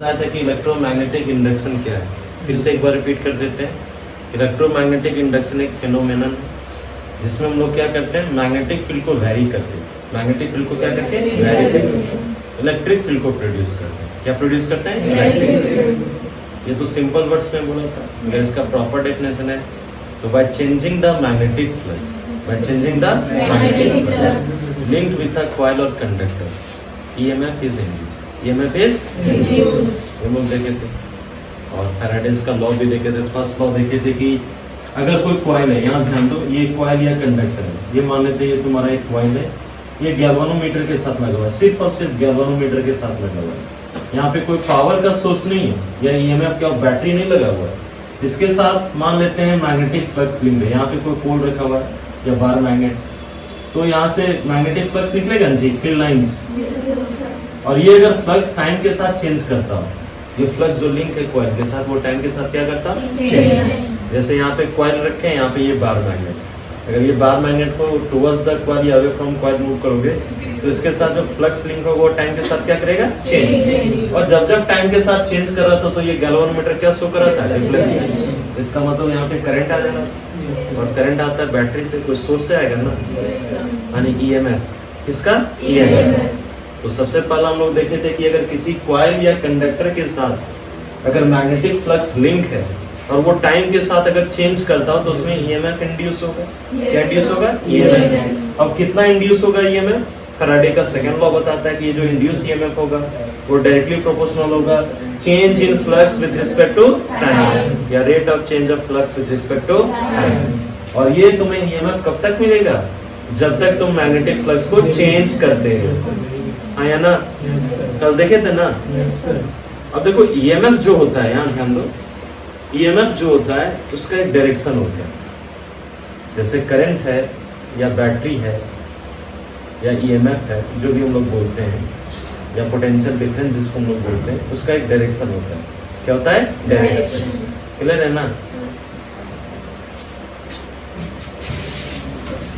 था कि electromagnetic induction क्या है। फिर से एक बार रिपीट कर देते हैं। इलेक्ट्रोमैग्नेटिक इंडक्शन एक फिनोमेनन है जिसमें हम लोग क्या करते हैं, मैग्नेटिक फील्ड को वैरी करते हैं। मैग्नेटिक फील्ड को क्या करते हैं, वैरी करते हैं। इलेक्ट्रिक फील्ड को प्रोड्यूस करते हैं। क्या प्रोड्यूस करते हैं, इलेक्ट्रिक फील्ड। ये तो सिंपल वर्ड्स में बोला था, अगर इसका प्रॉपर डेफिनेशन है तो by changing the magnetic flux, by changing the magnetic flux linked with a coil और conductor, EMF is induce. EMF is induce हम लोग देखे थे। और फैराडेज का लॉ भी देखे थे। फर्स्ट लॉ देखे थे कि अगर कोई कॉइल है, यहाँ ध्यान दो, ये कॉइल या कंडक्टर है, ये मान लेते हैं ये तुम्हारा एक कॉइल है, ये गैल्वेनोमीटर के साथ लगा हुआ है, सिर्फ और सिर्फ गैल्वेनोमीटर के साथ लगा हुआ है। यहाँ पे कोई पावर का सोर्स नहीं है या ईएमएफ का बैटरी नहीं लगा हुआ है। इसके साथ मान लेते हैं मैग्नेटिक फ्लक्स लिंक है, यहाँ पे कोई पोल रखा हुआ है या बार मैग्नेट, तो यहाँ से मैग्नेटिक फ्लक्स निकलेगा जी, फील्ड लाइंस। और ये अगर फ्लक्स टाइम के साथ चेंज करता हो, ये फ्लक्स जो लिंक है कॉइल के साथ, वो टाइम के साथ क्या करता है, जैसे यहाँ पे कॉइल रखे हैं, यहाँ पे ये बार मैग्नेट, अगर ये बार मैग्नेट को टुवर्ड्स द कॉइल या अवे फ्रॉम कॉइल मूव करोगे तो इसके साथ जो फ्लक्स लिंक होगा वो टाइम के साथ क्या करेगा, चेंज। और जब जब टाइम के साथ चेंज कर रहा था तो ये गैल्वेनोमीटर क्या शो कर रहा था, रिफ्लेक्शन। इसका मतलब यहाँ पे करंट आ जाएगा, और करंट आता है बैटरी से, कोई सोर्स से आएगा ना, यानी ईएमएफ। किसका, ईएमएफ। तो सबसे पहला हम लोग देखे थे कि अगर किसी कॉइल या कंडक्टर के साथ अगर मैग्नेटिक फ्लक्स लिंक है और वो टाइम के साथ अगर चेंज करता हो तो उसमें ईएमएफ इंड्यूस होगा। क्या इंड्यूस होगा, ईएमएफ। अब कितना इंड्यूस होगा ईएमएफ, फैराडे का सेकंड लॉ बताता है कि ये जो इंड्यूस ईएमएफ होगा वो डायरेक्टली प्रोपोर्शनल होगा change in flux with respect to time, या rate of change of flux with respect to time. और ये तुम्हें ईएमएफ कब तक मिलेगा, जब तक तुम मैग्नेटिक फ्लक्स को चेंज करते हो। हाँ या ना, कल देखे थे ना। अब देखो ईएमएफ जो होता है, यहाँ ध्यान दो, ईएमएफ जो होता है उसका एक डायरेक्शन होता है। जैसे करंट है या बैटरी है या ईएमएफ है, जो भी हम लोग बोलते हैं, या पोटेंशियल डिफरेंस जिसको हम लोग बोलते हैं, उसका एक डायरेक्शन होता है। क्या होता है, डायरेक्शन। क्लियर है ना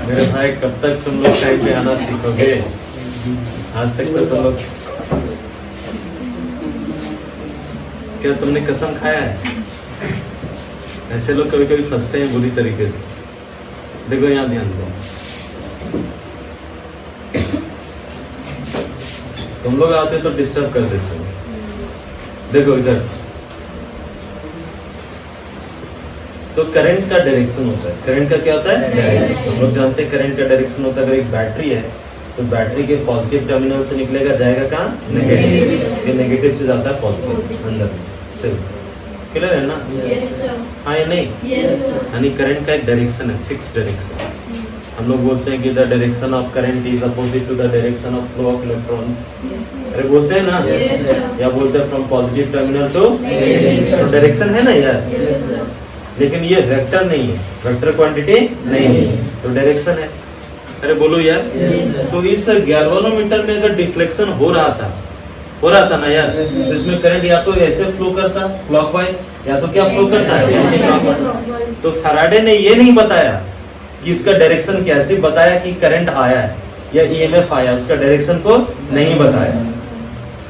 मेरे भाई, कब तक तुम लोग टाइम पे आना सीखोगे? आज तक तो तुम लोग, क्या तुमने कसम खाया है? ऐसे लोग कभी कभी फंसते हैं बुरी तरीके से। देखो यहाँ ध्यान दो, तुम लोग आते तो डिस्टर्ब कर देते हो। देखो इधर तो करंट का डायरेक्शन होता है। करंट का क्या होता है, डायरेक्शन। हम लोग जानते हैं करंट का डायरेक्शन होता है, अगर एक बैटरी है तो बैटरी के पॉजिटिव टर्मिनल से निकलेगा, जाएगा कहाँ, नेगेटिव। ये नेगेटिव से जाता है पॉजिटिव अंदर सिर्फ। क्लियर है ना? हाँ या नहीं? यानी करंट का एक डायरेक्शन है, फिक्स डायरेक्शन। हम लोग बोलते हैं कि the direction of current is opposite to the direction of flow of electrons. अरे बोलते हैं ना, या बोलते हैं from positive terminal to, direction है ना यार। लेकिन ये वेक्टर नहीं है, वेक्टर क्वांटिटी नहीं है, तो डायरेक्शन है। अरे बोलो यार। तो इस गैल्वेनोमीटर में अगर डिफ्लेक्शन हो रहा था ना यार, तो इसमें करंट या तो ऐसे फ्लो करता क्लॉकवाइज, या तो क्या फ्लो करता है, एंटी क्लॉकवाइज। तो फैराडे ने ये नहीं बताया कि इसका डायरेक्शन क्या, सिर्फ बताया कि करंट आया है या ईएमएफ आया, उसका डायरेक्शन को नहीं बताया।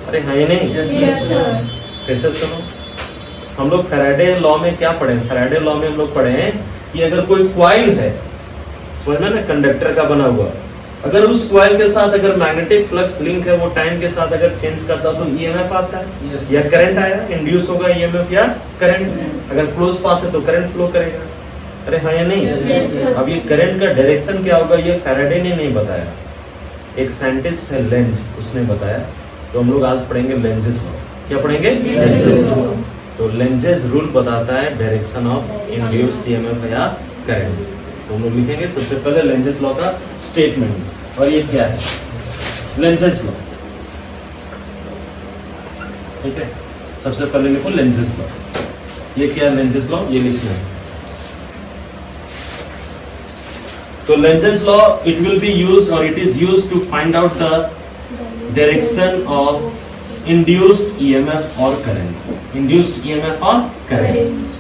अरे हाँ ये नहीं, कैसे सुनो, हम लोग फैराडे लॉ में क्या पढ़े, फैराडे लॉ में हम लोग पढ़े हैं कि अगर कोई कॉइल है, समझना ना, कंडक्टर का बना हुआ, अगर उस कॉइल के साथ अगर मैग्नेटिक फ्लक्स लिंक है, वो टाइम के साथ अगर चेंज करता तो ईएमएफ आता है या करंट आया, इंड्यूस होगा ईएमएफ या करंट। अगर क्लोज पाथ है तो करंट फ्लो करेगा। अरे हाँ या नहीं? अब ये करंट का डायरेक्शन क्या होगा, ये फैराडे ने नहीं बताया, एक साइंटिस्ट है लेंज, उसने बताया। तो हम लोग आज पढ़ेंगे लेंजेस लॉ। क्या पढ़ेंगे? तो लेंजेस रूल बताता है डायरेक्शन ऑफ इंड्यूस ईएमएफ या करंट। तो हम लोग लिखेंगे सबसे पहले लेंजेस लॉ का स्टेटमेंट। और ये क्या है, लेंजेस लॉ। ठीक है, सबसे पहले लिखो लेंजेस लॉ। ये क्या है लेंजेस लॉ, ये लिखना है। तो Lenz's law, it will be used और it is used to find out the direction of induced EMF or current, induced EMF or current,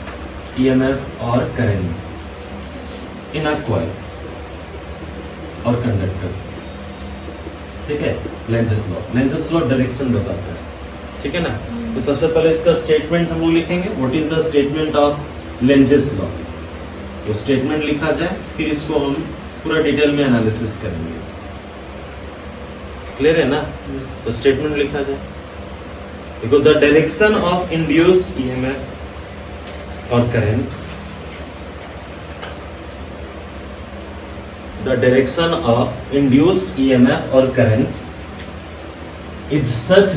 EMF or current in a coil or conductor। ठीक है, Lenz's law direction बताता है। ठीक है ना। तो सबसे पहले इसका स्टेटमेंट हम लोग लिखेंगे, what is the statement of Lenz's law. तो स्टेटमेंट लिखा जाए, फिर इसको हम पूरा डिटेल में एनालिसिस करेंगे। क्लियर है ना? तो स्टेटमेंट लिखा जाए, देखो the direction of induced EMF और current, the direction of induced EMF और current is such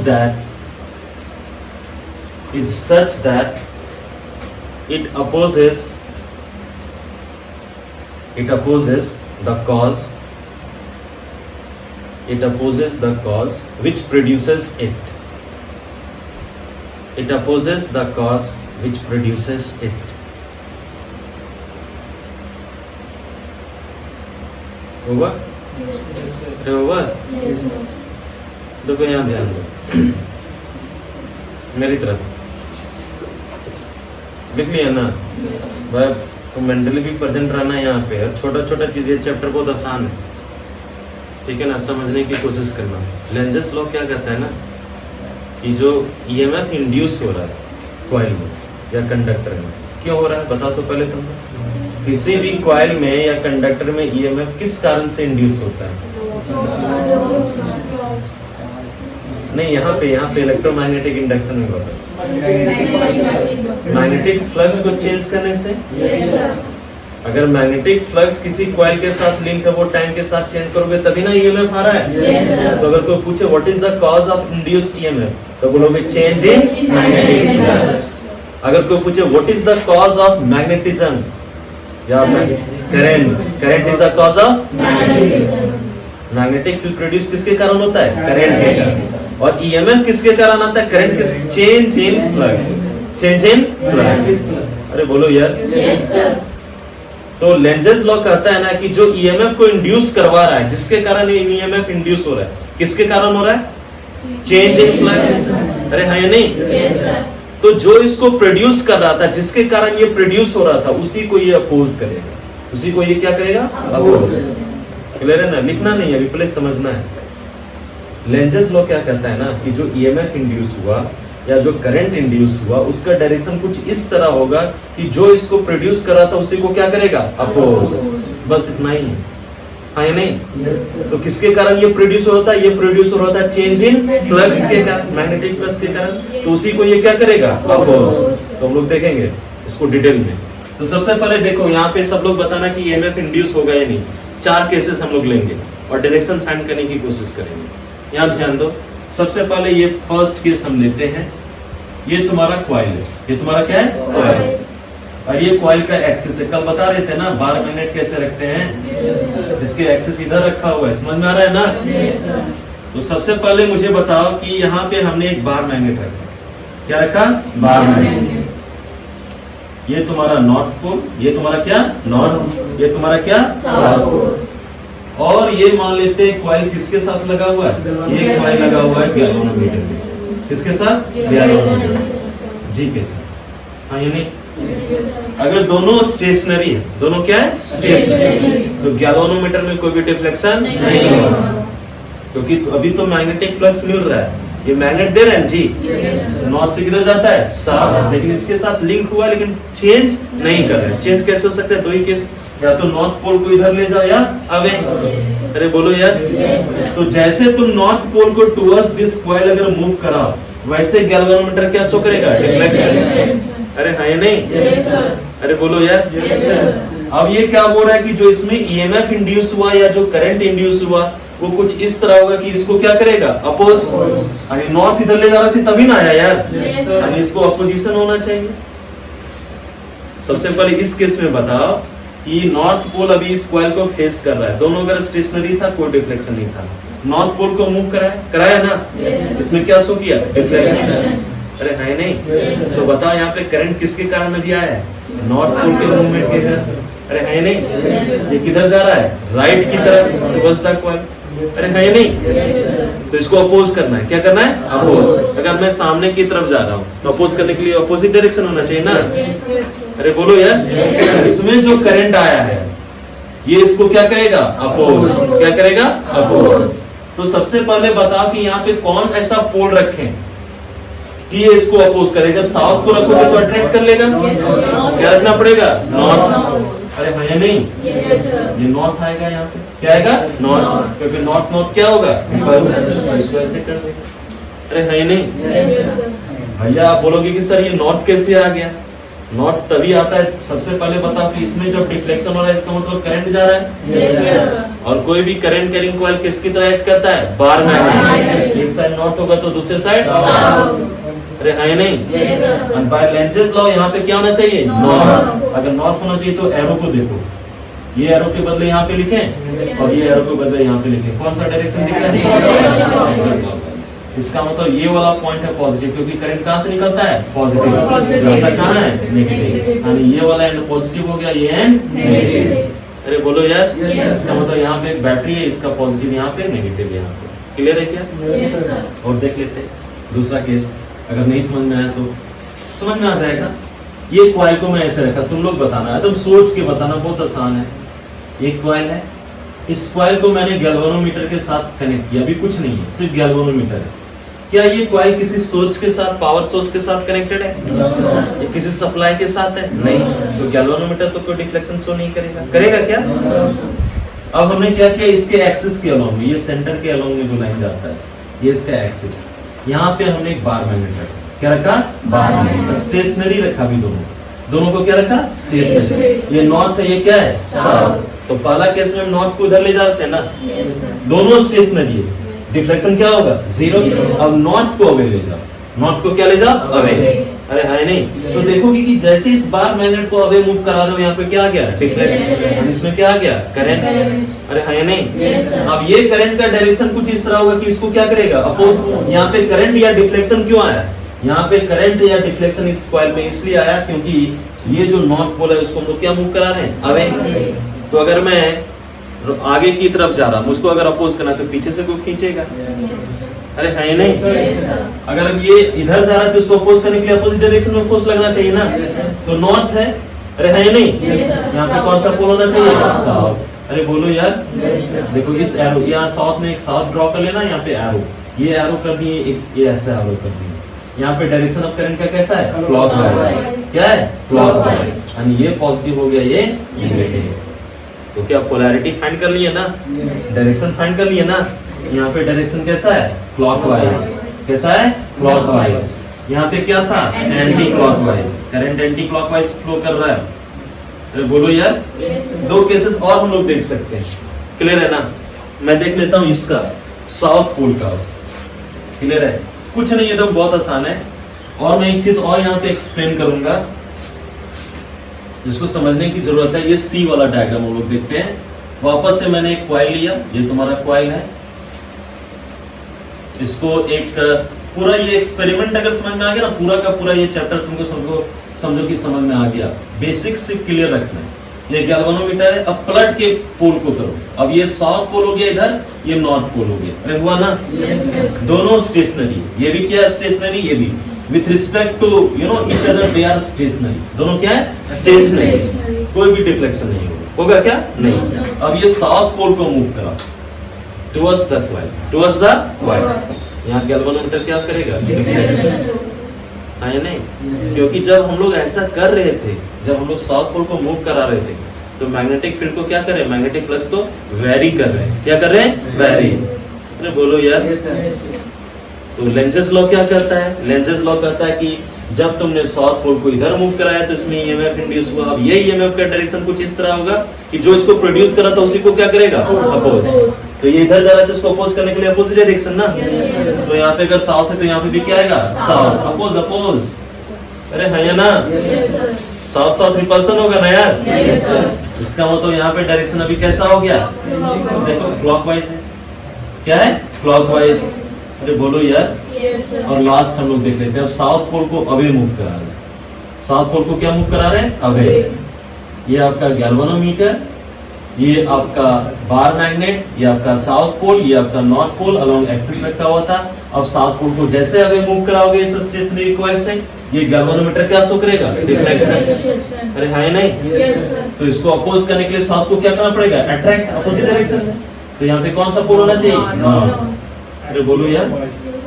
that it opposes the cause which produces it. It opposes the cause which produces it. होगा? होगा? देखो यहाँ ध्यान दो, मेरी तरफ लिख लिया ना भाई, तो मेंटली भी प्रेजेंट रहना यहाँ पे। और छोटा छोटा चीज, ये चैप्टर बहुत आसान है, ठीक है ना, समझने की कोशिश करना। लेंजेस लॉ क्या कहता है ना कि जो ईएमएफ इंड्यूस हो रहा है कॉइल में या कंडक्टर में, क्यों हो रहा है बता तो पहले तुम। किसी भी कॉइल में या कंडक्टर में ईएमएफ किस कारण से इंड्यूस होता है? नहीं, यहाँ पे इलेक्ट्रोमैग्नेटिक इंडक्शन में होता है। मैग्नेटिक फ्लक्स को चेंज करने से। अगर मैग्नेटिक फ्लक्स किसी कॉइल के साथ लिंक है, वो टाइम के साथ चेंज करोगे तभी ना ईएमएफ आ रहा है। तो अगर कोई पूछे what is the cause of induced EMF, तो बोलोगे चेंज इन मैग्नेटिक फ्लक्स। अगर कोई पूछे what is the cause of magnetism या current is the cause of magnetic field produce किसके कारण होता है? करंट के कारण। और ईएमएफ किसके कारण आता है? करंट के। Change in flux. अरे बोलो यार। तो लेंजेस लॉ कहता है ना कि जो ईएमएफ को इंड्यूस करवा रहा है, जिसके कारण ईएमएफ इंड्यूस हो रहा है, किसके कारण हो रहा है? Change in flux. अरे हाँ या नहीं? तो जो इसको प्रोड्यूस कर रहा था, जिसके कारण ये प्रोड्यूस हो रहा था, उसी को ये अपोज करेगा। उसी को ये क्या करेगा? अपोज। क्लियर है ना? लिखना नहीं है अभी, पहले समझना है। लेंजेस लॉ क्या कहता है ना कि जो ईएमएफ इंड्यूस हुआ या जो करंट इंड्यूस हुआ, उसका डायरेक्शन कुछ इस तरह होगा कि जो इसको प्रोड्यूस कर रहा था उसी को क्या करेगा? अपोज। बस इतना ही है, हाँ या नहीं? तो किसके कारण ये प्रोड्यूस हो रहा था? ये प्रोड्यूस हो रहा था चेंज इन फ्लक्स के कारण, मैग्नेटिक फ्लक्स के कारण। तो उसी को ये क्या करेगा? अपोज। तो हम लोग देखेंगे इसको डिटेल में। तो सबसे पहले देखो यहाँ पे सब लोग बताना कि ईएमएफ इंड्यूस होगा या नहीं। 4 केसेस हम लोग लेंगे और डायरेक्शन फाइंड करने की कोशिश करेंगे। यहाँ ध्यान दो, सबसे पहले ये फर्स्ट केस हम लेते हैं। ये तुम्हारा कॉइल है, ये तुम्हारा क्या है? कॉइल। और ये कॉइल का एक्सिस है। कल बता रहे थे ना बार मैग्नेट कैसे रखते हैं, इसके एक्सिस इधर रखा हुआ है, समझ में आ रहा है ना? तो सबसे पहले मुझे बताओ कि यहाँ पे हमने एक बार मैग्नेट रखा, क्या रखा? Bar magnet. ये तुम्हारा नॉर्थ पोल, ये तुम्हारा क्या? नॉर्थ, ये तुम्हारा क्या? South pole. और ये मान लेते हैं कॉइल किसके साथ लगा हुआ है? ये कॉइल लगा हुआ है गैल्वेनोमीटर के साथ। किसके साथ? गैल्वेनोमीटर जी के साथ। हाँ यानी अगर दोनों स्टेशनरी है, दोनों क्या है? स्टेशनरी, तो गैल्वेनोमीटर में कोई भी डिफ्लेक्शन नहीं होगा, क्योंकि अभी तो मैग्नेटिक फ्लक्स मिल रहा है। ये मैग्नेट दे रहे हैं जी, नॉर्थ से किधर जाता है? साउथ। लेकिन इसके साथ लिंक हुआ, लेकिन चेंज नहीं कर रहे हैं। चेंज कैसे हो सकता है? दो ही केस, या तो नॉर्थ पोल को इधर ले जाओ या अवे। अरे बोलो यार। तो जैसे तुम नॉर्थ पोल को टुवर्ड्स दिस कॉइल अगर मूव कराओ, वैसे गैल्वेनोमीटर क्या शो करेगा? डिफ्लेक्शन। अरे हाँ या नहीं? अरे बोलो यार। अब ये क्या हो रहा है कि जो इसमें ईएमएफ इंड्यूस हुआ या जो करंट इंड्यूस हुआ, वो कुछ इस तरह होगा कि इसको क्या करेगा? अपोज। अरे नॉर्थ इधर ले जा रहा थी तभी ना आया यार, इसको अपोजिशन होना चाहिए। सबसे पहले इस केस में बताओ कि नॉर्थ पोल अभी इस कॉइल को फेस कर रहा है, दोनों अगर स्टेशनरी था कोई डिफ्लेक्शन नहीं था। नॉर्थ पोल को मूव कराया ना, इसमें क्या शो किया? डिफ्लेक्शन। अरे है नहीं? तो बताओ यहाँ पे करंट किसके कारण अभी आया है? नॉर्थ पोल के मूवमेंट के कारण। अरे है नहीं? ये किधर जा रहा है? राइट की तरफ बसता कॉइल। अरे है नहीं? तो इसको अपोज करना है। क्या करना है? अपोज। अगर मैं सामने की तरफ जा रहा हूँ तो अपोज करने के लिए अपोजिट डायरेक्शन होना चाहिए ना? अरे बोलो यार। इसमें जो करंट आया है ये इसको क्या करेगा? अपोज। क्या करेगा? अपोज। तो सबसे पहले बताओ कि यहाँ पे कौन ऐसा पोल रखें कि ये इसको अपोज करेगा। साउथ को रखोगे तो अट्रैक्ट कर लेगा, क्या रखना पड़ेगा? नॉर्थ। अरे हाँ या नहीं? ये नॉर्थ आएगा यहाँ पे, क्या आएगा? नॉर्थ, क्योंकि नॉर्थ नॉर्थ क्या होगा? इसको ऐसे कर देगा। अरे हाँ या नहीं? भैया आप बोलोगे कि सर ये नॉर्थ कैसे आ गया? नॉर्थ तभी आता है, सबसे पहले बताओ कि इसमें जब डिफ्लेक्शन हो रहा है इसका मतलब करंट जा रहा है। और कोई भी करंट कैरिंग कॉइल किसकी तरह एक्ट करता है? Bar magnet. एक साइड नॉर्थ होगा तो दूसरे साइड साउथ। अरे है नहीं? और बाय लेंजेस लॉ यहाँ पे क्या होना चाहिए? नॉर्थ। अगर नॉर्थ होना चाहिए तो एरो को देखो, ये एरो के बदले यहाँ पे लिखें और ये एरो के बदले यहाँ पे लिखें, कौन सा डायरेक्शन दिख रहा है? इसका मतलब ये वाला पॉइंट है पॉजिटिव, क्योंकि करंट कहाँ से निकलता है? पॉजिटिव। जाता कहाँ है? नेगेटिव। यानी ये वाला एंड पॉजिटिव हो गया, ये एंड नेगेटिव। अरे बोलो यार, इसका मतलब यहाँ पे एक बैटरी है, इसका पॉजिटिव यहाँ पे, नेगेटिव यहाँ पे। क्लियर है क्या? और देख लेते हैं दूसरा केस, अगर नहीं समझ में आया तो समझ में आ जाएगा। ये कॉइल को मैं ऐसे रखा, तुम लोग बताना है, तुम सोच के बताना, बहुत आसान है। एक कॉइल है, इस कॉइल को मैंने गैल्वेनोमीटर के साथ कनेक्ट किया, अभी कुछ नहीं है, सिर्फ गैल्वेनोमीटर है। क्या ये कॉइल किसी सोर्स के साथ, पावर सोर्स के साथ कनेक्टेड है? ये किसी सप्लाई के साथ है? नहीं। तो गैल्वेनोमीटर तो कोई डिफ्लेक्शन शो नहीं करेगा, करेगा क्या? अब हमने क्या किया, इसके एक्सिस के अलोंग में, ये सेंटर के अलोंग में जो लाइन जाता है, ये इसका एक्सिस, यहाँ पे हमने एक बार मैग्नेट रखा। क्या रखा? Bar magnet. स्टेशनरी रखा भी, दोनों को क्या रखा? स्टेशनरी। ये नॉर्थ है, ये क्या है? साउथ। तो पहला केस में हम नॉर्थ को उधर ले जाते हैं ना, दोनों स्टेशनरी है, डिफ्लेक्शन क्या होगा? जीरो। अब नॉर्थ को अवे ले जाओ, नॉर्थ को क्या ले जाओ? अवे। अरे है नहीं? तो देखोगे कि जैसे इस बार मैग्नेट को अवे मूव करा रहे हो, यहाँ पे क्या आ गया? डिफ्लेक्शन। इसमें क्या आ गया? करंट। अरे है नहीं? अब ये करंट का डायरेक्शन कुछ इस तरह होगा कि इसको क्या करेगा? अपोज। यहाँ पे करंट या डिफ्लेक्शन क्यों आया? यहाँ पे करंट या डिफ्लेक्शन इस कॉइल में इसलिए आया क्योंकि ये जो नॉर्थ पोल है उसको हम लोग क्या मूव करा रहे हैं? अवे। तो अगर मैं आगे की तरफ जा रहा, मुझको अगर अपोज करना है तो पीछे से कोई खींचेगा? अरे है नहीं? अगर ये इधर जा रहा है तो उसको अपोज करने के लिए अपोजिट डायरेक्शन में फोर्स लगना चाहिए ना। तो नॉर्थ है, अरे है नहीं? यहाँ पे कौन सा पोल होना चाहिए? साउथ। अरे बोलो यार, देखो इस एरो, यहाँ साउथ में एक साउथ ड्रॉ कर लेना, यहाँ पे एरो, ये एरो कर दिए, एक ये ऐसा एरो कर दिए। यहाँ पे डायरेक्शन ऑफ करंट का कैसा है? क्लॉकवाइज। क्या है? क्लॉकवाइज। यानी ये पॉजिटिव हो गया, ये नेगेटिव। तो क्या पोलैरिटी फाइंड कर लिए ना, डायरेक्शन फाइंड कर लिए ना। यहाँ पे डायरेक्शन कैसा है? क्लॉकवाइज। कैसा है? क्लॉकवाइज। यहाँ पे क्या था? Anti clockwise. Current anti clockwise flow कर रहा है। अरे बोलो यार, दो केसेस और हम लोग देख सकते हैं। क्लियर है ना? मैं देख लेता हूँ इसका साउथ पोल का। क्लियर है? कुछ नहीं, एकदम बहुत आसान है। और मैं एक चीज और यहाँ पे एक्सप्लेन करूंगा जिसको समझने की जरूरत है। ये सी वाला डायग्राम हम लोग देखते हैं। वापस से मैंने एक कॉइल लिया, ये तुम्हारा कॉइल है। इसको एक पूरा ये एक्सपेरिमेंट अगर समझ में आ गया ना, पूरा का पूरा ये चैप्टर तुमको समझो कि समझ में आ गया। बेसिक से क्लियर रखना है। ये गैल्वेनोमीटर है, अब पलट के पोल को करो। अब ये साउथ पोल हो गया इधर, ये नॉर्थ पोल हो गया। अरे हुआ ना? दोनों स्टेशनरी, ये भी क्या स्टेशनरी, ये भी with respect to each other they are stationary। दोनों क्या है? स्टेशनरी। कोई भी डिफ्लेक्शन नहीं होगा क्या? नहीं। अब ये साउथ पोल को मूव करा towards the coil, towards the coil. यहाँ गैल्वेनोमीटर क्या करेगा? नहीं, क्योंकि जब हम लोग ऐसा कर रहे थे, जब हम लोग साउथ पोल को मूव करा रहे थे, तो मैग्नेटिक फील्ड को क्या कर रहे हैं? मैग्नेटिक फ्लक्स को वेरी कर रहे हैं। क्या कर रहे हैं? वेरी। अरे बोलो यार। तो लेंजेस लॉ क्या कहता है? लेंजेस लॉ कहता है कि जब तुमने साउथ पोल को इधर मूव कराया तो इसमें ईएमएफ इंड्यूस हुआ। अब ये ईएमएफ का डायरेक्शन कुछ इस तरह होगा कि जो इसको प्रोड्यूस करा था उसी को क्या करेगा? अपोज। तो ये इधर जा रहा है तो इसको अपोज करने के लिए अपोजिट डायरेक्शन ना। तो यहाँ पे अगर साउथ है तो यहाँ पे भी क्या आएगा? साउथ। Oppose oppose. अरे है ना? साउथ साउथ रिपल्सन होगा ना यार। इसका मतलब यहाँ पे डायरेक्शन अभी कैसा हो गया? देखो क्लॉकवाइज है। क्या है? क्लॉकवाइज। अरे बोलो यार। और लास्ट हम लोग देख लेते हैं। अब साउथ पोल को अवे मूव करा रहे हैं। साउथ पोल को क्या मूव करा रहे हैं? अवे। ये आपका गैल्वेनोमीटर, ये आपका बार मैग्नेट, ये आपका साउथ पोल, ये आपका नॉर्थ पोल अलोंग एक्सिस रखा हुआ था। अब साउथ पोल को जैसे अवे मूव कराओगे इस स्टेशनरी कॉइल से, ये गैल्वेनोमीटर क्या शो करेगा? डिफ्लेक्शन। अरे है नहीं? तो इसको अपोज करने के लिए साउथ को क्या करना पड़ेगा? अट्रैक्ट, अपोजिट डायरेक्शन में। तो यहाँ पे कौन सा पोल होना चाहिए? नॉर्थ। अरे बोलो यार।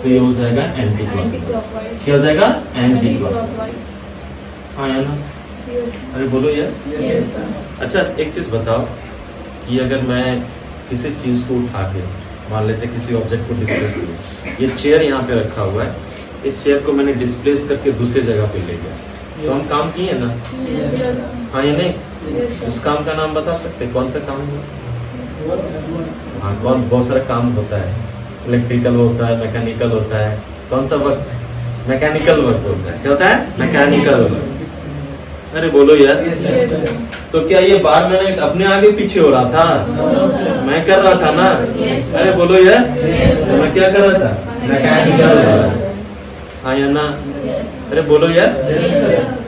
तो ये हो जाएगा एंटी क्लॉकवाइज। क्या हो जाएगा? Anti clockwise. हाँ या ना? अरे बोलो यार। अच्छा एक चीज बताओ कि अगर मैं किसी चीज को उठा के, मान लेते किसी ऑब्जेक्ट को डिस्प्लेस किया, ये चेयर यहाँ पे रखा हुआ है, इस चेयर को मैंने डिस्प्लेस करके दूसरी जगह पे ले गया, तो हम काम किए ना? हाँ या नहीं? उस काम का नाम बता सकते? कौन सा काम है? हाँ, बहुत सारा काम होता है, इलेक्ट्रिकल होता है, मैकेनिकल होता है। कौन सा वर्क? मैकेनिकल वर्क होता है। क्या होता है? Mechanical work. अरे बोलो यार। तो क्या ये बार मैंने अपने आगे पीछे हो रहा था? मैं कर रहा था ना? अरे बोलो यार। तो मैं क्या कर रहा था? Mechanical work. हाँ या ना? अरे बोलो यार।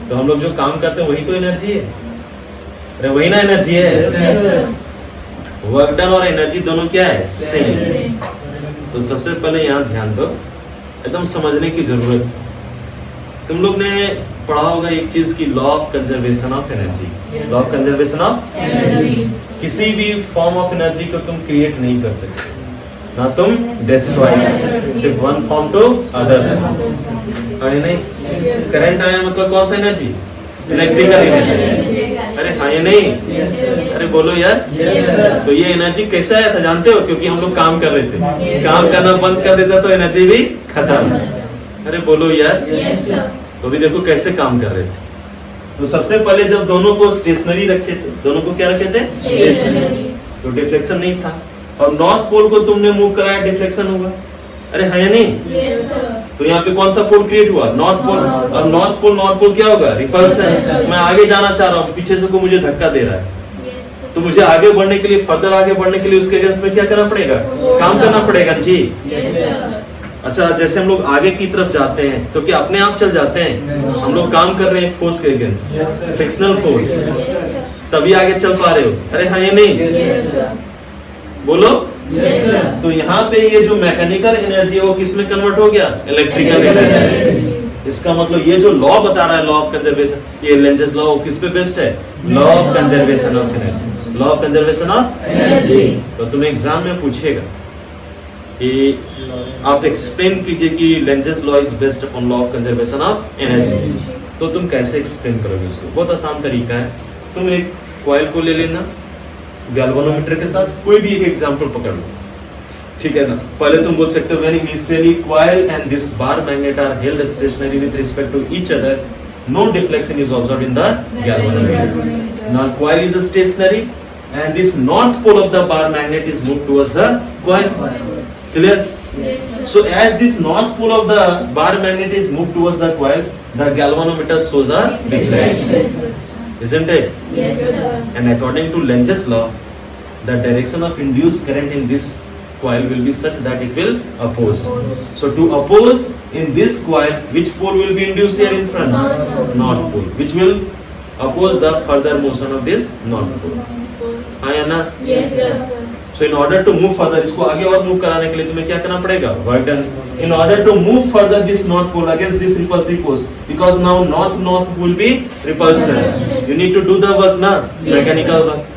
तो हम लोग जो काम करते हैं वही तो एनर्जी है। अरे वही ना एनर्जी है। वर्क डन और एनर्जी दोनों क्या है? सेम। तो सबसे पहले यहाँ ध्यान दो, एकदम समझने की जरूरत है। तुम लोग ने पढ़ा होगा एक चीज की, law of conservation of energy. Law of conservation of energy. किसी भी फॉर्म ऑफ एनर्जी को तुम क्रिएट नहीं कर सकते, ना तुम डिस्ट्रॉय, सिर्फ one form to other form. अरे नहीं, करंट आया मतलब कौन सा एनर्जी? Electrical energy. अरे हाँ या नहीं? अरे बोलो यार। तो ये एनर्जी कैसे आया था जानते हो? क्योंकि हम लोग काम कर रहे थे, काम करना बंद कर देता तो एनर्जी भी खत्म। अरे बोलो यार। तो भी देखो कैसे काम कर रहे थे। तो सबसे पहले जब दोनों को स्टेशनरी रखे थे, दोनों को क्या रखे थे? स्टेशनरी। तो डिफ्लेक्शन नहीं था, और नॉर्थ पोल को तुमने मूव कराया, डिफ्लेक्शन होगा। अरे है या नहीं? तो यहाँ पे कौन सा पोल क्रिएट हुआ? North pole. और नॉर्थ पोल क्या होगा? रिपल्सन। मैं आगे जाना चाह रहा हूँ, पीछे से कोई मुझे धक्का दे रहा है, तो मुझे आगे बढ़ने के लिए, फर्दर आगे बढ़ने के लिए उसके अगेंस्ट में क्या करना पड़ेगा? काम करना पड़ेगा जी। अच्छा, जैसे हम लोग आगे की तरफ जाते हैं तो क्या अपने आप चल जाते हैं? हम लोग काम कर रहे हैं फोर्स के अगेंस्ट, फ्रिक्शनल फोर्स, तभी आगे चल पा रहे हो। अरे हाँ या नहीं? बोलो। तो यहाँ पे ये जो मैकेनिकल एनर्जी है वो किस में कन्वर्ट हो गया? Electrical energy. इसका मतलब ये जो लॉ बता रहा है, लॉ ऑफ कंजर्वेशन, ये लेंजेस लॉ किस पे बेस्ड है? Law of conservation of energy. Law of conservation of energy. तो तुम्हें एग्जाम में पूछेगा कि आप एक्सप्लेन कीजिए कि Lenz's law is based upon law of conservation of energy. तो तुम कैसे एक्सप्लेन करोगे उसको? बहुत आसान तरीका है। तुम एक कॉइल को ले लेना, गैल्वेनोमीटर के साथ कोई भी एक एग्जांपल पकड़ लो, ठीक है ना? पहले तुम बोल सकते हो when initially coil and this bar magnet are held stationary with respect to each other, no deflection is observed in the galvanometer. Now coil is stationary and this north pole of the bar magnet is moved towards the coil. Clear? Yes, sir. So as this north pole of the bar magnet is moved towards the coil, the galvanometer shows a deflection, isn't it? Yes, sir. And according to Lentz's law, the direction of induced current in this coil will be such that it will oppose. So to oppose in this coil, which pole will be induced here in front? North pole. Which will oppose the further motion of this north pole. हाँ या ना? Yes, sir. So in order to move further, इसको आगे और move कराने के लिए तुम्हें क्या करना पड़ेगा? Work done. In order to move further this north pole against this repulsive force, because now north will be repulsion. You need to do the work ना, mechanical work.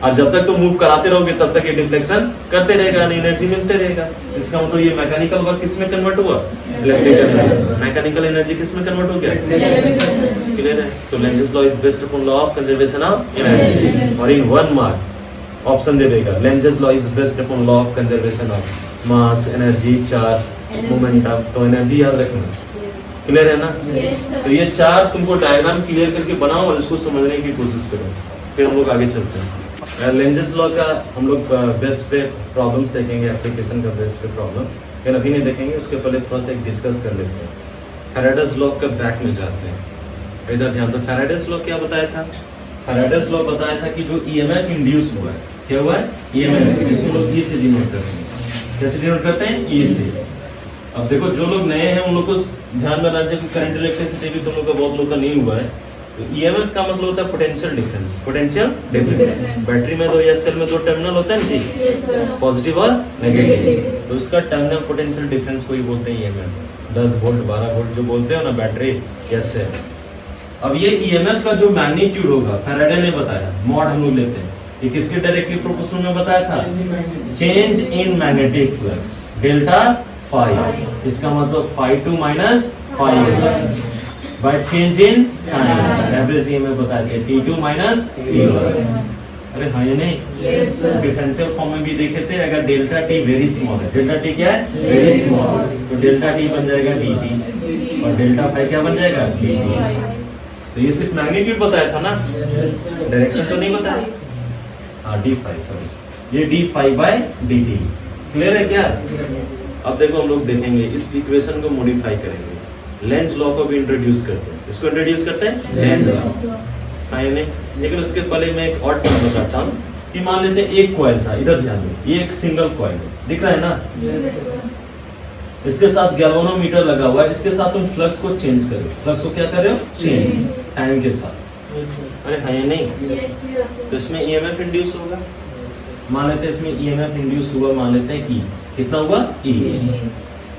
और जब तक तुम मूव कराते रहोगे तब तक ये डिफ्लेक्शन करते रहेगा, एनर्जी मिलते रहेगा। इसका मतलब ये मैकेनिकल वर्क किस में कन्वर्ट हुआ? Electrical energy. मैकेनिकल एनर्जी किस में कन्वर्ट हो गया? क्लियर है? तो Lenz's law is based upon law of conservation of energy. और इन 1 मार्क ऑप्शन दे देगा, Lenz's law is based upon law of conservation of mass, energy, charge, momentum. तो energy याद रखना। क्लियर है ना? तो ये 4 तुमको डायग्राम क्लियर करके बनाओ और इसको समझने की कोशिश करो, फिर हम लोग आगे चलते हैं। लेंजेस लॉ का हम लोग बेस पे प्रॉब्लम्स देखेंगे, एप्लीकेशन का बेस पे प्रॉब्लम, लेकिन अभी नहीं देखेंगे। उसके पहले थोड़ा सा एक डिस्कस कर लेते हैं। फैराडेज लॉ का बैक में जाते हैं। इधर ध्यान दो, फैराडेज लॉ क्या बताया था? फैराडेज लॉ बताया था कि जो ईएमएफ इंड्यूस हुआ है, क्या हुआ है? ईएमएफ, जिसको लोग ई से डिनोट करते हैं। कैसे डिनोट करते हैं? ई से। अब देखो जो लोग नए हैं उन लोग को ध्यान में रखना कि करंट इलेक्ट्रिसिटी भी तुम लोग का, बहुत लोग का नहीं हुआ है। तो ईएमएफ का मतलब होता है potential difference. Potential difference battery में दो या सेल में 2 टर्मिनल होते हैं जी, पॉजिटिव और नेगेटिव। तो इसका टर्मिनल पोटेंशियल डिफरेंस को ही बोलते हैं ईएमएफ। 10 वोल्ट 12 वोल्ट जो बोलते हैं ना बैटरी या सेल। अब ये ईएमएफ का जो मैग्नीट्यूड होगा फैराडे ने बताया, मॉड हम लोग लेते हैं, ये किसके डायरेक्टली प्रोपोर्शनल में बताया था? Change in magnetic flux, delta 5। इसका मतलब phi2 minus phi1 by change in time. Average EMF बताते हैं T2 माइनस T1। अरे हाँ या नहीं? डिफरेंशियल फॉर्म में भी देखे थे, अगर डेल्टा टी वेरी स्मॉल है, डेल्टा टी क्या है? वेरी स्मॉल, तो डेल्टा टी बन जाएगा dt और डेल्टा फाई क्या बन जाएगा? dt। तो ये सिर्फ मैग्नीट्यूड बताया था ना, डायरेक्शन तो नहीं बताया। हाँ डी फाई, सॉरी ये d phi by d t. Clear है क्या? अब देखो हम लोग देखेंगे इस इक्वेशन को मॉडिफाई करेंगे, लेंज लॉ को भी इंट्रोड्यूस करते हैं। इसको इंट्रोड्यूस करते हैं लेंज लॉ, हाँ या नहीं? लेकिन उसके पहले मैं एक और टर्म बताता हूँ कि मान लेते हैं एक कॉइल था, इधर ध्यान दो, ये एक सिंगल कॉइल है, दिख रहा है ना? इसके साथ गैल्वेनोमीटर लगा हुआ है, इसके साथ तुम फ्लक्स को चेंज करो, फ्लक्स को क्या कर रहे हो? चेंज टाइम के साथ। अरे हाँ या नहीं? तो इसमें ईएमएफ इंड्यूस होगा, मान लेते हैं इसमें ईएमएफ इंड्यूस हुआ, मान लेते हैं ई, कितना हुआ? ई।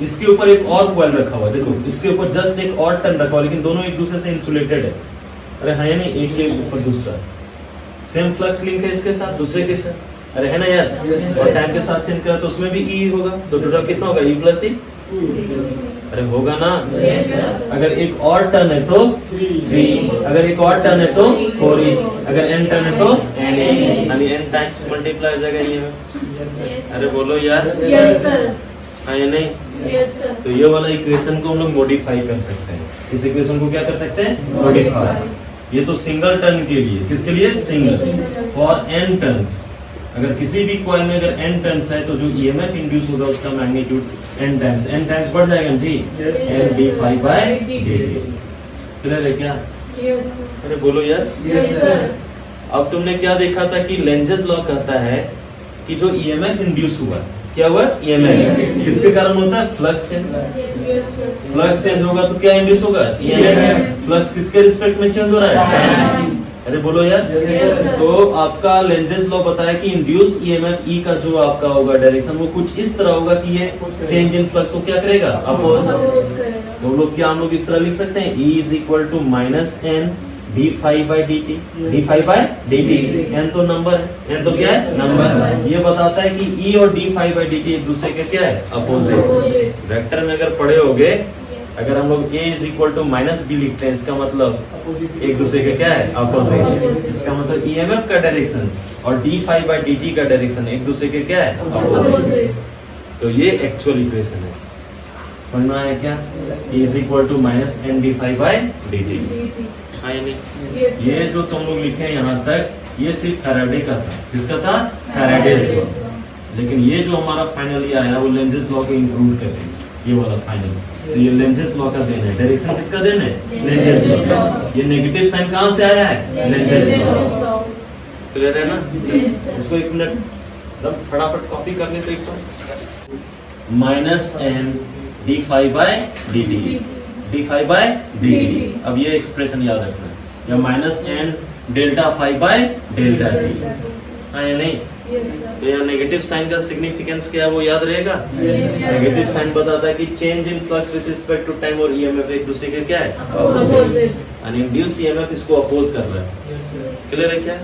इसके ऊपर एक और कॉइल रखा हुआ है, देखो इसके ऊपर जस्ट एक और टर्न रखा हुआ, लेकिन दोनों एक दूसरे से इंसुलेटेड है। अरे हाँ या नहीं? एक के ऊपर दूसरा सेम फ्लक्स लिंक है इसके साथ, दूसरे के साथ, अरे है ना यार? और टाइम के साथ चेंज करा तो उसमें भी ई होगा, तो टोटल कितना होगा? ई प्लस ई। अरे होगा ना? अगर एक और टर्न है तो 3, अगर एक और टर्न है तो 4e, अगर n टर्न है तो n, यानी n टाइम्स मल्टीप्लाई हो जाएगा ये में। अरे बोलो यार, हाँ या नहीं? तो ये वाला इक्वेशन को हम लोग मॉडिफाई कर सकते हैं, इस इक्वेशन को क्या कर सकते हैं? मॉडिफाई। ये तो सिंगल टर्न के लिए, किसके लिए? सिंगल। फॉर n टर्न्स, अगर किसी भी कॉइल में अगर n टर्न्स है तो जो ईएमएफ इंड्यूस होगा उसका मैग्नीट्यूड n टाइम्स बढ़ जाएगा जी, n d phi by dt। Clear है क्या? अरे बोलो यार। अब तुमने क्या देखा था कि लेंजेस लॉ कहता है कि जो ईएमएफ इंड्यूस हुआ, क्या हुआ? ईएमएफ किसके कारण होता है? Flux change. फ्लक्स चेंज होगा तो क्या इंड्यूस होगा? ईएमएफ। फ्लक्स किसके रिस्पेक्ट में चेंज हो रहा है? अरे बोलो यार। तो आपका लेंजेस लॉ बताया कि इंड्यूस ईएमएफ ई का जो आपका होगा डायरेक्शन, वो कुछ इस तरह होगा कि ये चेंज इन फ्लक्स को क्या करेगा? अपोज। तो लोग क्या हम लोग इस तरह लिख सकते हैं? E is equal to minus n d phi by d t, d phi by d t. N तो नंबर है, एन तो क्या है? नंबर। ये बताता है कि ई और d phi by d t एक दूसरे के क्या है? अपोजिट। वेक्टर में अगर पढ़े होगे, अगर हम लोग a is equal to minus b लिखते हैं, इसका मतलब एक दूसरे के क्या है? अपोजिट। इसका मतलब ईएमएफ का डायरेक्शन और d phi by d t का डायरेक्शन एक दूसरे के क्या है? अपोजिट। तो ये एक्चुअल इक्वेशन है, समझ में आया क्या? e is equal to minus n d phi by d t. हाँ या नहीं? ये जो तुम लोग लिखे हैं यहाँ तक, ये सिर्फ फैराडे का था। किसका था? Faraday's law. लेकिन ये जो हमारा फाइनली आया वो लेंजेस लॉ को इंक्लूड करके, ये वाला फाइनल, तो ये लेंजेस लॉ का देन है। डायरेक्शन किसका देन है? Lenz's law. ये नेगेटिव साइन कहाँ से आया है? Lenz's law. क्लियर है ना? इसको एक मिनट मतलब फटाफट कॉपी कर लेते एक बार। Minus n d phi by d t, d phi by d t. अब ये एक्सप्रेशन याद रखना है, या minus n delta phi by delta t. हाँ या नहीं? तो यहाँ नेगेटिव साइन का सिग्निफिकेंस क्या है वो याद रहेगा? नेगेटिव साइन बताता है कि change in flux with respect to time और ईएमएफ एक दूसरे के क्या है? अपोजिट। और इंड्यूस ईएमएफ इसको अपोज कर रहा है। क्लियर है क्या?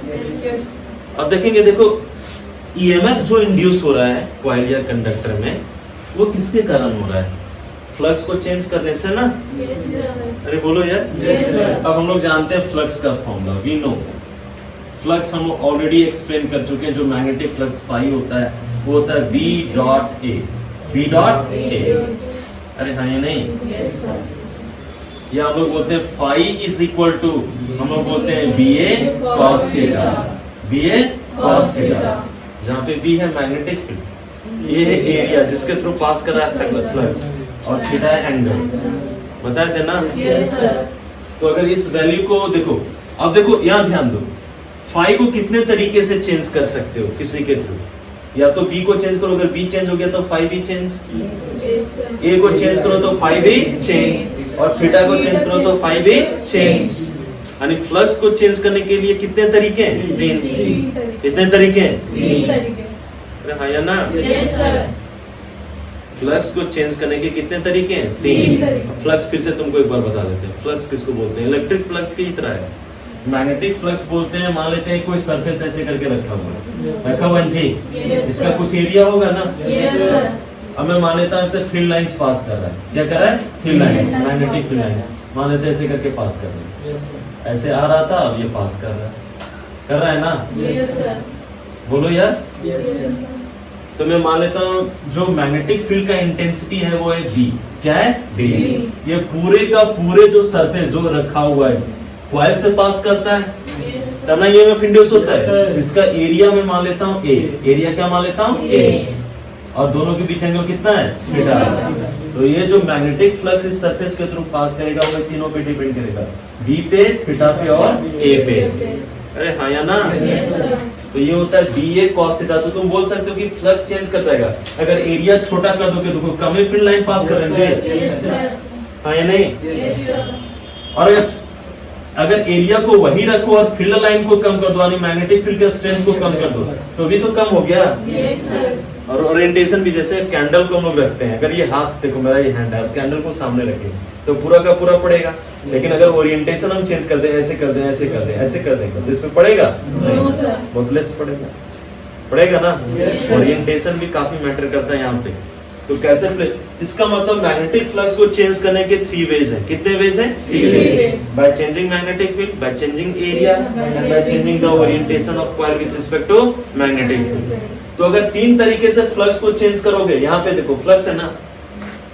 अब देखेंगे, देखो ईएमएफ जो इंड्यूस हो रहा है कॉइल या कंडक्टर में, वो किसके कारण हो रहा है? फ्लक्स को चेंज करने से ना? अरे बोलो यार। अब हम लोग जानते हैं फ्लक्स का फॉर्मूला, वी नो फ्लक्स हम ऑलरेडी एक्सप्लेन कर चुके हैं। जो मैग्नेटिक फ्लक्स फाई होता है वो होता है B dot A, B dot A। अरे हाँ या नहीं? या हम लोग बोलते हैं फाई इज इक्वल टू, हम लोग बोलते हैं BA cos theta, BA cos theta, जहाँ पे B है मैग्नेटिक फील्ड, ये है एरिया जिसके थ्रू पास कर रहा है फ्लक्स, और थीटा है एंगल। बताए थे ना? तो अगर इस वैल्यू को देखो, अब देखो यहाँ ध्यान दो, फाई को कितने तरीके से चेंज कर सकते हो किसी के थ्रू? या तो बी को चेंज करो, अगर बी चेंज हो गया तो फाई भी चेंज, ए को चेंज करो तो फाई भी चेंज, और थीटा को चेंज करो तो फाई भी चेंज। यानी फ्लक्स को चेंज करने के लिए कितने तरीके हैं? 3। कितने तरीके हैं? 3। हाँ या ना? फ्लक्स को चेंज करने के कितने तरीके हैं? 3। फ्लक्स फिर से तुमको एक बार बता देते हैं। फ्लक्स किसको बोलते हैं? इलेक्ट्रिक फ्लक्स की तरह है। मैग्नेटिक फ्लक्स बोलते हैं, मान लेते हैं कोई सरफेस ऐसे करके रखा हुआ है, रखा हुआ जी, इसका कुछ एरिया होगा ना? अब मैं मान लेता हूँ इसे फील्ड लाइंस पास कर रहा है, क्या कर रहा है? Field lines, magnetic field lines मान लेते हैं ऐसे करके पास कर रहे हैं, ऐसे आ रहा था अब ये पास कर रहा है ना? बोलो यार। तो मैं मान लेता हूँ जो मैग्नेटिक फील्ड का इंटेंसिटी है वो है V, क्या है? D। ये पूरे का पूरे जो सरफेस जो रखा हुआ है कॉइल से पास करता है, तब ना ये में इंड्यूस होता है। इसका एरिया मैं मान लेता हूँ A, एरिया क्या मान लेता हूँ? A, और दोनों के बीच एंगल कितना है? थीटा। तो ये जो मैग्नेटिक फ्लक्स इस सरफेस के थ्रू पास करेगा वो तीनों पे डिपेंड करेगा, B पे, थीटा पे और A पे। अरे हाँ या ना? तो ये होता है BA cos थीटा। तो तुम बोल सकते हो कि फ्लक्स चेंज कर जाएगा अगर एरिया छोटा कर दोगे तो कम ही फील्ड लाइन पास करेंगे, हाँ या नहीं? और अगर एरिया को वही रखो और फील्ड लाइन को कम कर दो, यानी मैग्नेटिक फील्ड का स्ट्रेंथ को कम कर दो, तो भी तो कम हो गया। और ओरिएंटेशन भी, जैसे कैंडल को हम लोग रखते हैं, अगर ये हाथ देखो मेरा ये हैंड है, कैंडल को सामने रखें तो पूरा का पूरा पड़ेगा, लेकिन अगर ओरिएंटेशन हम चेंज कर दें, ऐसे कर दें, ऐसे कर दें, ऐसे कर दें, तो इसमें पड़ेगा नहीं, बहुत लेस पड़ेगा ना। ओरिएंटेशन भी काफी मैटर करता है यहाँ पे। तो कैसे इसका मतलब मैग्नेटिक फ्लक्स को चेंज करने के 3 वेज हैं। कितने वेज हैं? 3 ways. By changing magnetic field, by changing area and by changing the orientation of coil with respect to magnetic field. तो अगर 3 तरीके से फ्लक्स को चेंज करोगे, यहाँ पे देखो फ्लक्स है ना,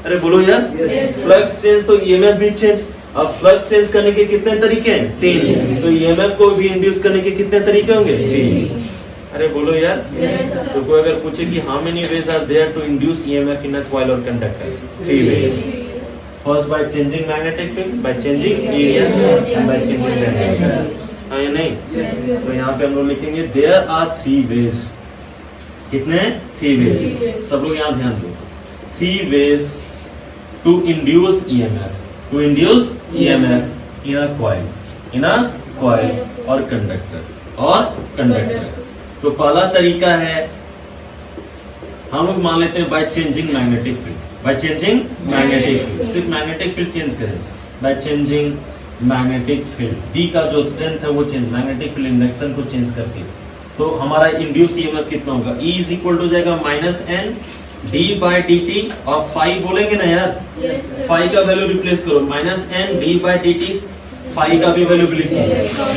अरे बोलो यार, फ्लक्स चेंज तो ईएमएफ भी चेंज। अब फ्लक्स चेंज करने के कितने तरीके हैं? 3। तो ईएमएफ को भी इंड्यूस करने के कितने तरीके होंगे? 3। अरे बोलो यार। तो कोई अगर पूछे कि how many ways are there to induce EMF in a coil और conductor? 3 ways. First by changing magnetic field, by changing area and by changing magnetic. हाँ या नहीं? तो यहाँ पे हम लोग लिखेंगे देयर आर 3 वेज। कितने? 3 वेज। सब लोग यहाँ ध्यान दो। 3 ways to induce EMF, to induce EMF in a coil और कंडक्टर। तो पहला तरीका है हम लोग मान लेते हैं by changing magnetic field. By changing magnetic field, सिर्फ मैग्नेटिक फील्ड चेंज करें। By changing magnetic field, B का जो स्ट्रेंथ है वो चेंज, मैग्नेटिक फील्ड इंडक्शन को चेंज करके, तो हमारा इंड्यूस ईएमएफ कितना होगा? E इज इक्वल टू जाएगा -n d/dt। और फाई बोलेंगे ना यार, फाई का वैल्यू रिप्लेस करो, -n d/dt, फाई का भी वैल्यू लिखो,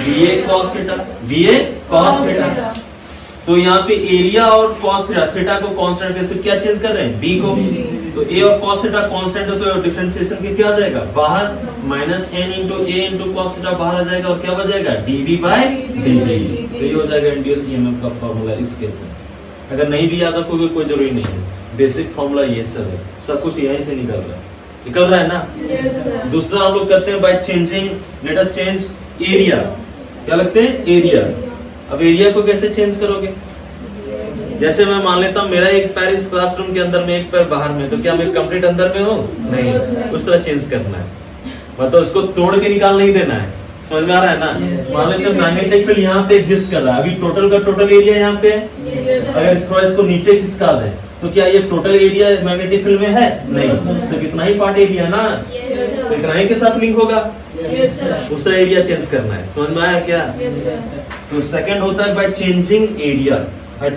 BA cos थीटा। तो यहाँ पे एरिया और cos थीटा को कांस्टेंट कैसे क्या चेंज कर रहे हैं? B को। तो A और cos थीटा कांस्टेंट है तो डिफरेंशिएशन के क्या आ जाएगा? बाहर, -n × A × cos थीटा बाहर आ जाएगा और क्या बचेगा? dV/dt। तो ये हो जाएगा इंड्यूस ईएमएफ का फार्मूला इस केस में। अगर नहीं भी याद रखोगे कोई जरूरी नहीं है, बेसिक फार्मूला ये सब है, सब कुछ यहीं से निकल रहा है ना। दूसरा हम लोग करते हैं by changing, let us change area. क्या लगते हैं? एरिया। अब एरिया को कैसे चेंज करोगे? जैसे मैं मान लेता हूँ मेरा एक पैर इस क्लासरूम के अंदर में, एक पैर बाहर में, तो क्या मैं कंप्लीट अंदर में हूँ? नहीं, उस तरह चेंज करना है, मतलब उसको तोड़ के निकाल नहीं देना है। समझ में आ रहा है ना? मान लेते हैं मैग्नेटिक फील्ड यहाँ पे एग्जिस्ट कर रहा है, अभी टोटल का टोटल एरिया यहाँ पे, अगर इसको नीचे खिसका दें तो क्या ये टोटल एरिया मैग्नेटिक फील्ड में है? नहीं, सिर्फ इतना ही पार्ट एरिया ना, तो इतना ही के साथ लिंक होगा। दूसरा एरिया चेंज करना है। समझ में आया क्या? तो सेकंड होता है bye changing area, bye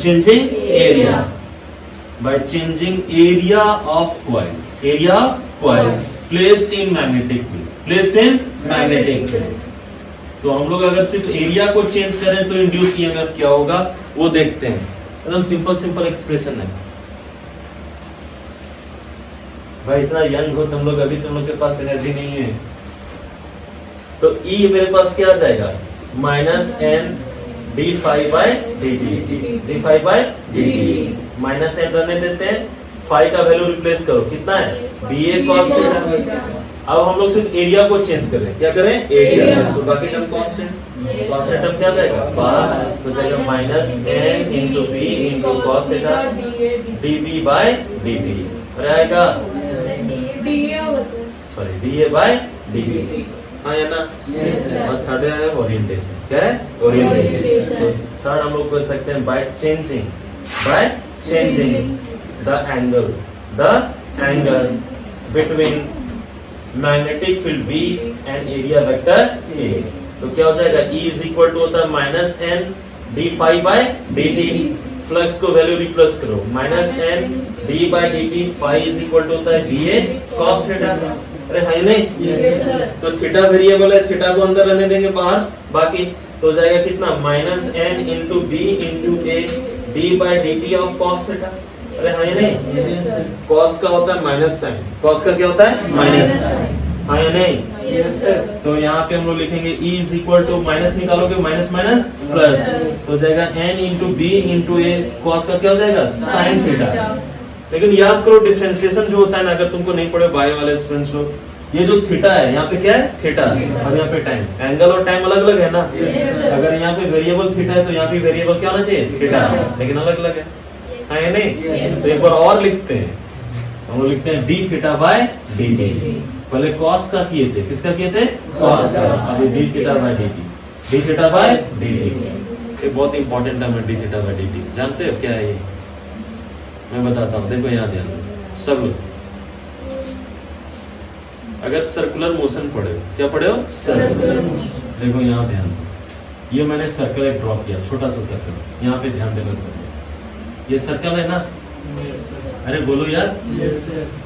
changing area of coil placed in magnetic field. तो हम लोग अगर सिर्फ एरिया को चेंज करें तो इंड्यूस ईएमएफ क्या होगा वो देखते हैं। एकदम सिंपल एक्सप्रेशन है भाई। इतना यंग हो तुम लोग, अभी तुम लोग के पास एनर्जी नहीं है, तो E मेरे पास क्या आ जाएगा? -n d∅/dt। -n रहने देते हैं, फाई का वैल्यू रिप्लेस करो, कितना है? BA cos theta. अब हम लोग सिर्फ एरिया को चेंज कर रहे हैं, क्या करें? एरिया। तो बाकी टर्म कांस्टेंट टर्म क्या जाएगा? बाहर तो जाएगा -n × B × cos theta dB/dt रहेगा, सॉरी dA/dt। हाँ या ना? और थर्ड है ओरिएंटेशन। क्या है? ओरिएंटेशन। तो थर्ड हम लोग कर सकते हैं by changing the angle between magnetic field B and area vector A। तो क्या हो जाएगा? E इज इक्वल टू होता है -n d∅/dt। फ्लक्स को वैल्यू रिप्लेस करो, minus n d by d t phi is equal to होता है बी ए कॉस थीटा। अरे है नहीं? तो थीटा वेरिएबल है, थीटा को अंदर रहने देंगे, बाहर बाकी तो हो जाएगा कितना, minus n into b into a d by d t of cos theta. अरे है नहीं? कॉस का होता है माइनस साइन, कॉस का क्या होता है माइनस, हाँ या नहीं? तो यहाँ पे हम लोग लिखेंगे E is equal to, minus निकालोगे माइनस माइनस प्लस, तो हो जाएगा n into b into a, cos का क्या हो जाएगा साइन थीटा। लेकिन याद करो डिफरेंशिएशन जो होता है ना, अगर तुमको नहीं पढ़े बायो वाले स्टूडेंट्स लोग, ये जो थीटा है यहाँ पे क्या है थीटा, और यहाँ पे टाइम, एंगल और टाइम अलग अलग है ना। अगर यहाँ पे वेरिएबल थीटा है तो यहाँ पे वेरिएबल क्या होना चाहिए थीटा, लेकिन अलग अलग है या नहीं? तो एक बार और लिखते हैं, हम लोग लिखते हैं D theta bye d T. पहले कॉस का किए थे, किसका किए थे कॉस का, अभी D theta bye d t, D theta bye d T. ये बहुत इंपॉर्टेंट टर्म है D theta bye d T, जानते हो क्या है ये? मैं बताता हूँ, देखो यहाँ ध्यान दो सब लोग। अगर सर्कुलर मोशन पढ़े हो, क्या पढ़े हो सर्कुलर मोशन, देखो यहाँ ध्यान दो, ये मैंने सर्कल एक ड्रॉ किया, छोटा सा सर्कल, यहाँ पे ध्यान देना सब, ये सर्कल है ना। अरे बोलो यार,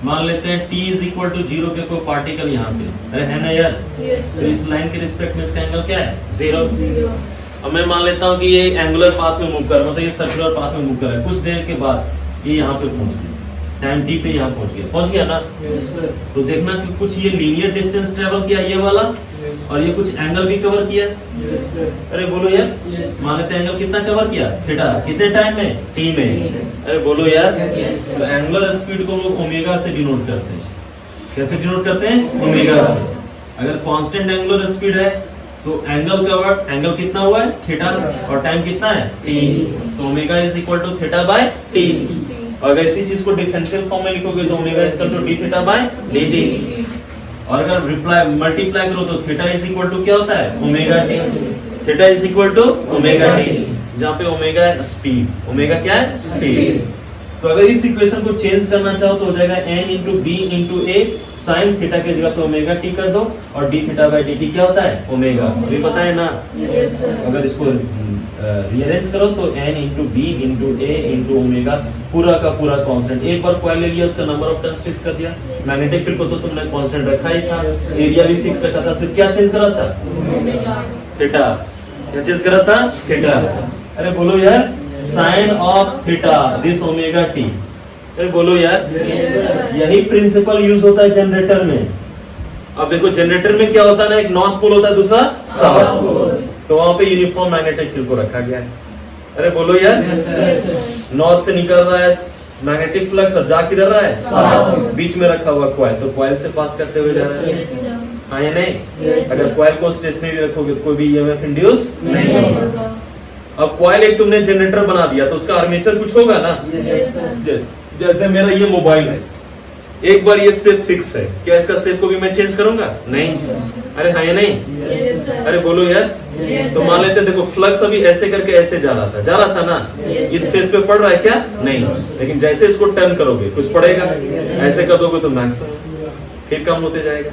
मान लेते हैं t इज इक्वल टू 0 पे कोई पार्टिकल यहाँ पे, अरे है ना यार? तो इस लाइन के रिस्पेक्ट में इसका एंगल क्या है 0। अब मैं मान लेता हूँ कि ये एंगुलर पाथ में मूव कर रहा है, मतलब ये सर्कुलर पाथ में मूव कर रहा है, कुछ देर के बाद ये यहाँ पे पहुंच गया, टाइम t पे यहाँ पहुंच गया ना। तो देखना कि कुछ ये लीनियर डिस्टेंस ट्रेवल किया ये वाला, और ये कुछ एंगल भी कवर किया। अरे बोलो यार, मान लेते हैं एंगल कितना कवर किया थीटा, कितने टाइम में t में। अरे बोलो यार, तो एंगुलर स्पीड को लोग ओमेगा से डिनोट करते हैं, कैसे डिनोट करते हैं ओमेगा से। अगर कांस्टेंट एंगुलर स्पीड है तो एंगल कवर्ड, एंगल कितना हुआ है थीटा, और टाइम कितना है t, तो omega is equal to theta by t। अगर इसी चीज को डिफरेंशियल फॉर्म में लिखोगे तो omega is equal to d theta by dt, और अगर मल्टीप्लाई करो तो थीटा इज इक्वल टू क्या होता है omega t, theta is equal to omega t, जहाँ पे ओमेगा है स्पीड, ओमेगा क्या है स्पीड। तो अगर इस इक्वेशन को चेंज करना चाहो तो हो जाएगा n इंटू बी इंटू ए साइन थीटा के जगह पे ओमेगा टी कर दो, और D theta by d T क्या होता है ओमेगा, अभी पता है ना। अगर इसको रीअरेंज करो तो n इंटू बी इंटू ए इंटू ओमेगा, पूरा का पूरा कांस्टेंट। एक बार कॉइल ले लिया, उसका नंबर ऑफ टर्न्स फिक्स कर दिया, मैग्नेटिक फील्ड को तो तुमने कांस्टेंट रखा ही था, एरिया भी फिक्स रखा था, सिर्फ क्या चेंज करा था थीटा, क्या चेंज करा था थीटा। अरे बोलो यार, sine of theta this omega t. अरे बोलो यार, यही प्रिंसिपल यूज होता है जनरेटर में। अब देखो जनरेटर में क्या होता है ना, एक नॉर्थ पोल होता है, दूसरा साउथ पोल, तो वहां पे यूनिफॉर्म मैग्नेटिक फील्ड को रखा गया है। अरे बोलो यार, नॉर्थ से निकल रहा है मैग्नेटिक फ्लक्स और जा किधर रहा है साउथ, बीच में रखा हुआ कॉइल, तो कॉइल से पास करते हुए जा रहा है, हाँ या नहीं? अगर कॉइल को स्टेशनरी रखोगे तो कोई भी ईएमएफ इंड्यूस नहीं होगा। अब कॉइल एक तुमने जनरेटर बना दिया तो उसका आर्मेचर कुछ होगा ना। जैसे मेरा ये मोबाइल है, एक बार ये शेप फिक्स है, क्या इसका शेप को भी मैं चेंज करूंगा नहीं? अरे हाँ या नहीं? अरे बोलो यार, तो मान लेते हैं देखो फ्लक्स अभी ऐसे करके ऐसे जा रहा था ना, इस फेस पे पड़ रहा है क्या नहीं, लेकिन जैसे इसको टर्न करोगे कुछ पड़ेगा, ऐसे कर दोगे तो मैक्सिमम फिर कम होते जाएगा,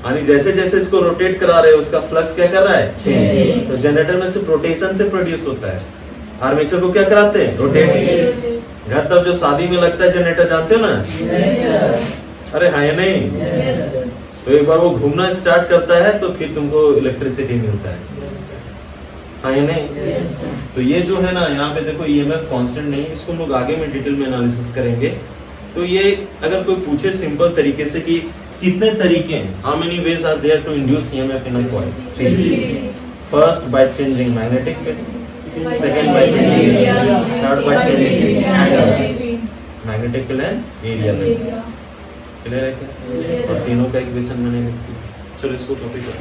यानी जैसे जैसे इसको रोटेट करा रहे हो उसका फ्लक्स क्या कर रहा है चेंज। तो जनरेटर में सिर्फ रोटेशन से प्रोड्यूस होता है, आर्मेचर को क्या कराते हैं रोटेट। घर तक जो शादी में लगता है जनरेटर, जानते हो ना? अरे हाँ या नहीं? तो एक बार वो घूमना स्टार्ट करता है तो फिर तुमको इलेक्ट्रिसिटी मिलता है, हाँ या नहीं? तो ये जो है ना, यहाँ पे देखो ईएमएफ कांस्टेंट नहीं, इसको हम लोग आगे में डिटेल में एनालिसिस करेंगे। तो ये अगर कोई पूछे सिंपल तरीके से कि कितने तरीके हैं, how many ways are there to induce EMF in a coil? First by changing magnetic field, second by changing area, third by changing angle, magnetic field and area. Clear है क्या? और तीनों का इक्वेशन मैंने लिख दिया। चलो इसको कॉपी करो।